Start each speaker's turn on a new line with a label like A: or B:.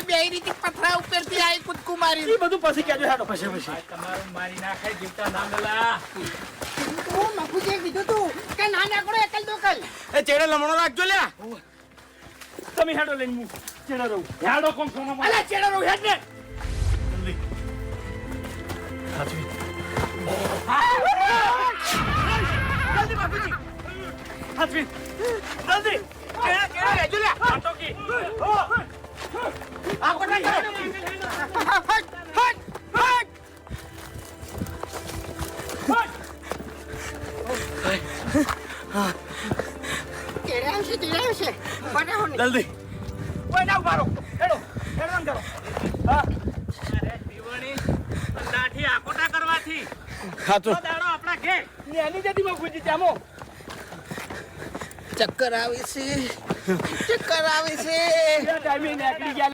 A: બેહી રીતે પથરા ઉપરથી આઈ કૂદકું મારી.
B: એ બધું પછી કહેજો હેડો પછી.
C: તમારું મારી નાખાય જીવતા ના મેલા.
A: તું મફુજીએ કીધું તું કે ના નાકડો એકલ દોકલ.
B: એ ચેડે લમણો રાખજો લ્યા. તમે હેડો લઈને હું ચેડે રહું. હેડો કોમ સોનો
A: અલા ચેડો રહું હેડ ને.
B: જલ્દી. હાચવી. જલ્દી બાપુજી. હાચવી. જલ્દી. કેડા રહેજો લ્યા. આટોકી. આ કોટા કરો. હટ હટ હટ.
A: કેડા આવશે બનાવો ને.
B: જલ્દી. ઓય ના ઉભારો. હેડો. હેડો કરો. હા.
C: અરે દીવાણી લાઠી આકોટા કરવાથી
B: ખાતો.
C: તો દાડો આપણા ઘે
B: ને એની જતી બાપુજી ચામો.
A: ચક્કર આવે છે. ચક્કર આવે છે.
B: ટાઈમે નીકળી ગયા.